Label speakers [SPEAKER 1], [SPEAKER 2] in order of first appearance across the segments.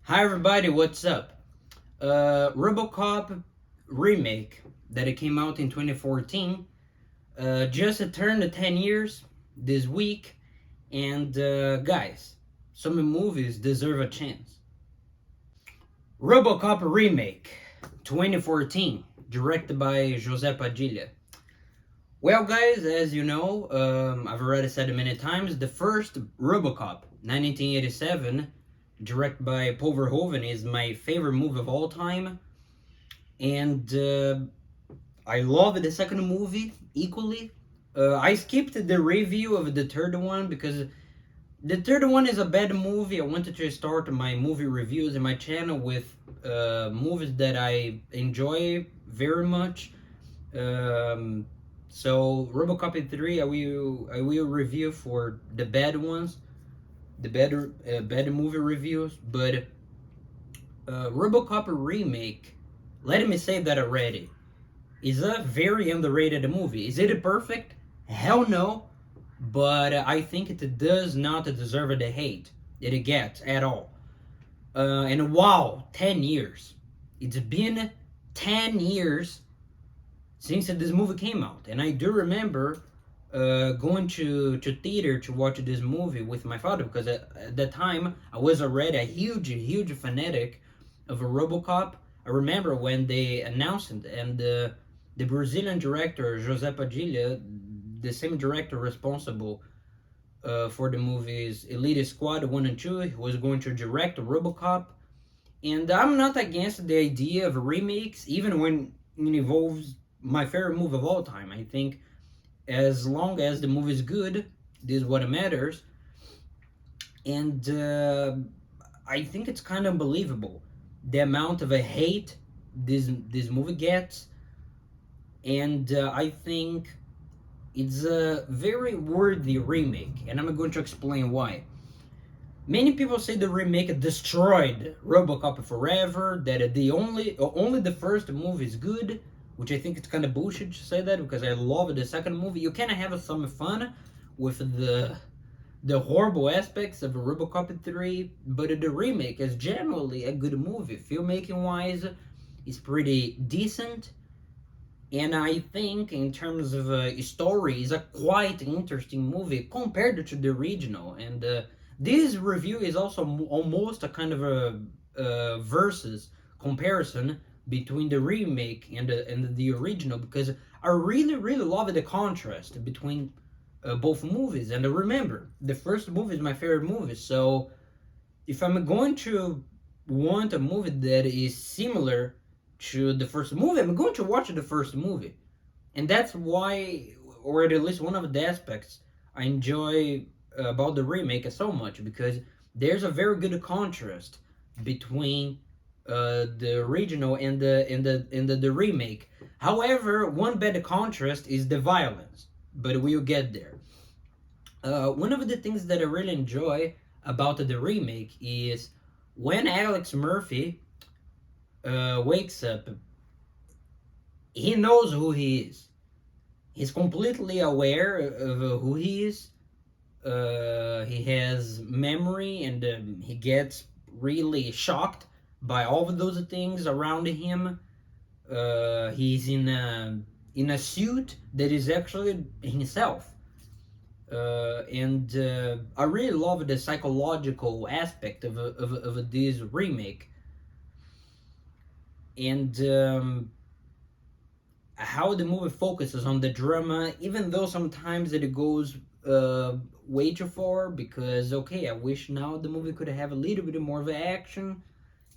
[SPEAKER 1] Hi everybody, what's up? Robocop remake that it came out in 2014 just turned 10 years this week, and guys, some movies deserve a chance. Robocop remake 2014, directed by José Padilha. Well, guys, as you know, I've already said it many times, the first Robocop, 1987, directed by Paul Verhoeven, is my favorite movie of all time. And I love the second movie equally. I skipped the review of the third one because the third one is a bad movie. I wanted to start my movie reviews in my channel with movies that I enjoy very much. Um, so Robocop 3, I will review for the bad ones, the better bad movie reviews. But Robocop remake, let me say that already, is a very underrated movie. Is it perfect? Hell no. But I think it does not deserve the hate that it gets at all. And wow, 10 years. It's been 10 years since this movie came out. And I do remember going to theater to watch this movie with my father because at that time I was already a huge fanatic of a Robocop. I remember when they announced it, and the Brazilian director José Padilha, the same director responsible for the movies Elite Squad 1 and 2, he was going to direct Robocop. And I'm not against the idea of remakes, even when it involves my favorite movie of all time. I think as long as the movie is good, this is what matters. And I think it's kind of unbelievable the amount of a hate this movie gets, and I think it's a very worthy remake, and I'm going to explain why. Many people say the remake destroyed Robocop forever, that only the first movie is good, which I think it's kind of bullshit to say that because I love the second movie. You can have some fun with the horrible aspects of Robocop 3, but the remake is generally a good movie. Filmmaking wise, it's pretty decent, and I think in terms of story, it's a quite interesting movie compared to the original. And this review is also almost a kind of a versus comparison between the remake and the original, because I really love the contrast between both movies. And remember, the first movie is my favorite movie, so if I'm going to want a movie that is similar to the first movie, I'm going to watch the first movie. And that's why, or at least one of the aspects I enjoy about the remake so much, because there's a very good contrast between the original and the remake. However, one bad contrast is the violence, but we'll get there. One of the things that I really enjoy about the remake is when Alex Murphy wakes up, he knows who he is. He's completely aware of who he is. He has memory, and he gets really shocked by all of those things around him. He's in a suit that is actually himself. And I really love the psychological aspect of this remake, and how the movie focuses on the drama, even though sometimes it goes way too far. Because okay, I wish now the movie could have a little bit more of action,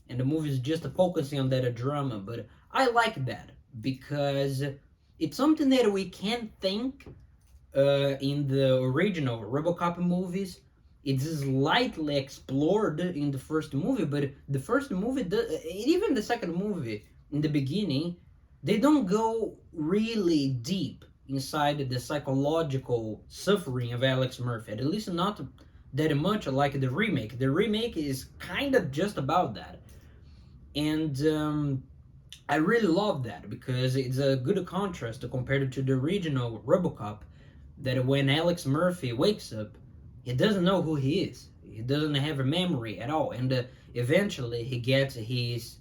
[SPEAKER 1] and the movie is just focusing on that drama. But I like that because it's something that we can't think in the original Robocop movies. It's slightly explored in the first movie, but the first movie, even the second movie, in the beginning, they don't go really deep inside the psychological suffering of Alex Murphy. At least not that much like the remake. The remake is kind of just about that, and I really love that because it's a good contrast compared to the original Robocop, that when Alex Murphy wakes up, he doesn't know who he is. He doesn't have a memory at all, and eventually he gets his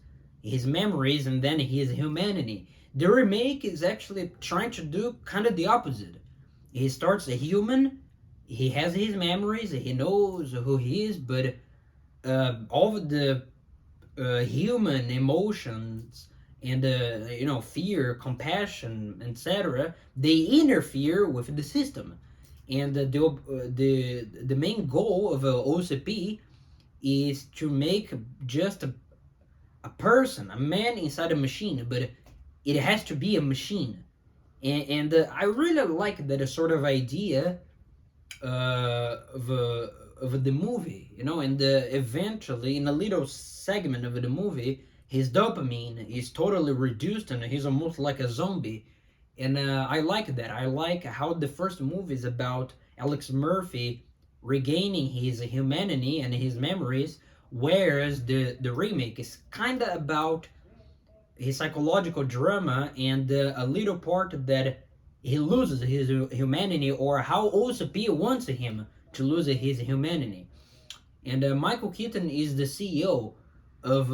[SPEAKER 1] memories, and then his humanity. The remake is actually trying to do kind of the opposite. He starts a human, he has his memories, he knows who he is, but all of the human emotions and fear, compassion, etc., they interfere with the system. And the main goal of OCP is to make just a person, a man inside a machine, but it has to be a machine. And I really like that sort of idea of the movie, and eventually in a little segment of the movie, his dopamine is totally reduced and he's almost like a zombie. And I like that. I like how the first movie is about Alex Murphy regaining his humanity and his memories, whereas the remake is kind of about his psychological drama and a little part that he loses his humanity, or how OCP wants him to lose his humanity. And Michael Keaton is the CEO of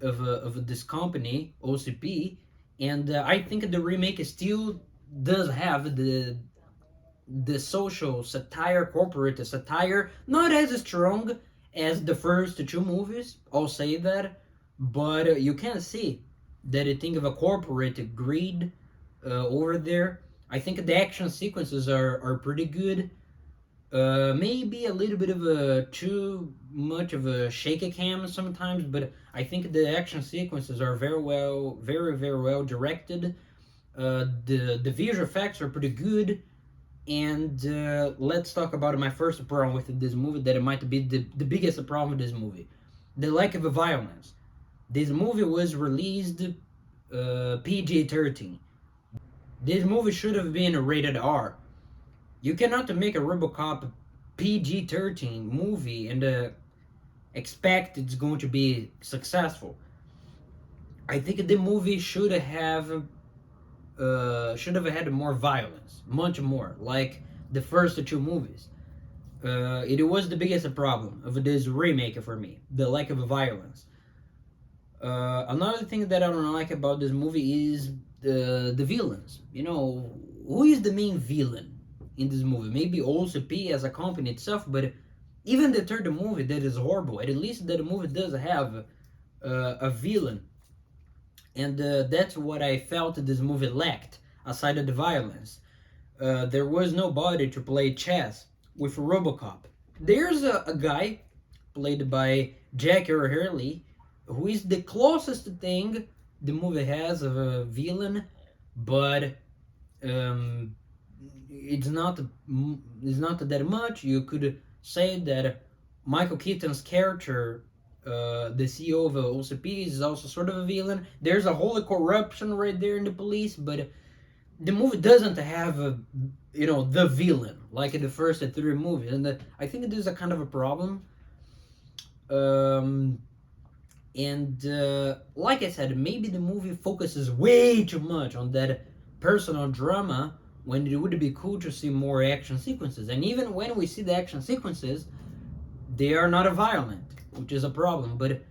[SPEAKER 1] of this company OCP, and I think the remake still does have the social satire, corporate satire, not as strong as the first two movies. I'll say that, but you can see that you think of a corporate greed over there. I think the action sequences are pretty good. Maybe a little bit of a too much of a shaky cam sometimes, but I think the action sequences are very well directed. The visual effects are pretty good, and let's talk about my first problem with this movie. That it might be the biggest problem with this movie, the lack of violence. This movie was released PG-13. This movie should have been rated R. You cannot make a Robocop PG-13 movie and expect it's going to be successful. I think the movie should have had more violence, much more, like the first two movies. It was the biggest problem of this remake for me, the lack of violence. Another thing that I don't like about this movie is the villains. Who is the main villain in this movie? Maybe OCP as a company itself, but even the third movie that is horrible. At least that movie does have a villain, and that's what I felt this movie lacked. Aside of the violence, there was nobody to play chess with Robocop. There's a guy played by Jack Hurley, who is the closest thing the movie has of a villain, but um, it's not that much. You could say that Michael Keaton's character, the CEO of OCP, is also sort of a villain. There's a whole corruption right there in the police, but the movie doesn't have the villain like in the first three movies, and I think it is a kind of a problem. Um, and like I said, maybe the movie focuses way too much on that personal drama when it would be cool to see more action sequences. And even when we see the action sequences, they are not violent, which is a problem. But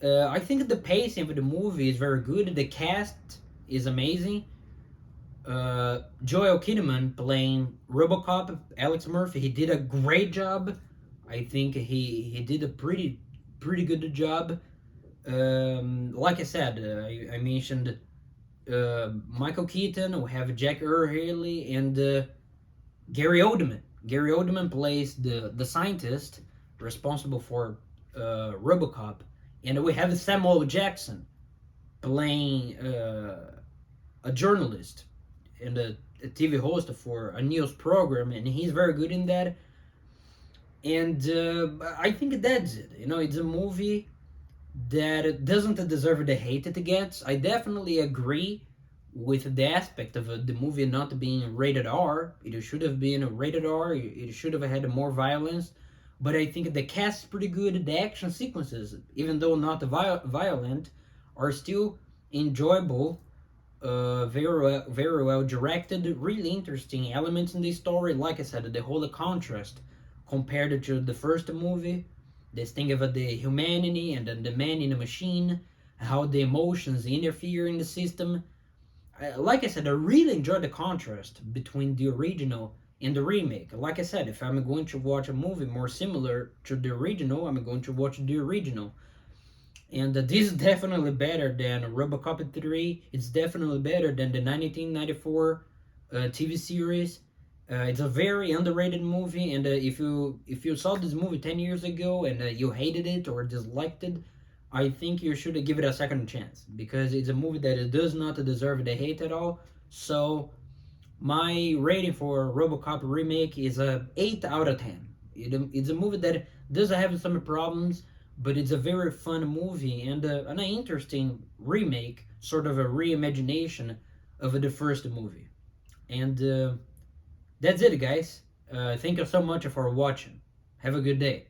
[SPEAKER 1] I think the pacing of the movie is very good. The cast is amazing. Joel Kinnaman playing Robocop, Alex Murphy, he did a great job. I think he did a pretty good job. Like I said, I mentioned Michael Keaton. We have Jack Haley and Gary Oldman. Gary Oldman plays the scientist responsible for Robocop, and we have Samuel Jackson playing a journalist and a TV host for a news program, and he's very good in that. And I think that's it. It's a movie that doesn't deserve the hate it gets. I definitely agree with the aspect of the movie not being rated R. It should have been rated R. It should have had more violence. But I think the cast is pretty good. The action sequences, even though not violent, are still enjoyable. Very well directed. Really interesting elements in the story. Like I said, the whole contrast compared to the first movie. This thing of the humanity and the man in the machine, how the emotions interfere in the system. Like I said, I really enjoy the contrast between the original and the remake. Like I said, if I'm going to watch a movie more similar to the original, I'm going to watch the original. And this is definitely better than Robocop 3. It's definitely better than the 1994 TV series. It's a very underrated movie, and if you saw this movie 10 years ago and you hated it or disliked it, I think you should give it a second chance because it's a movie that it does not deserve the hate at all. So my rating for RoboCop remake is a 8 out of 10. It's a movie that does have some problems, but it's a very fun movie and an interesting remake, sort of a reimagination of the first movie. And that's it, guys. Thank you so much for watching. Have a good day.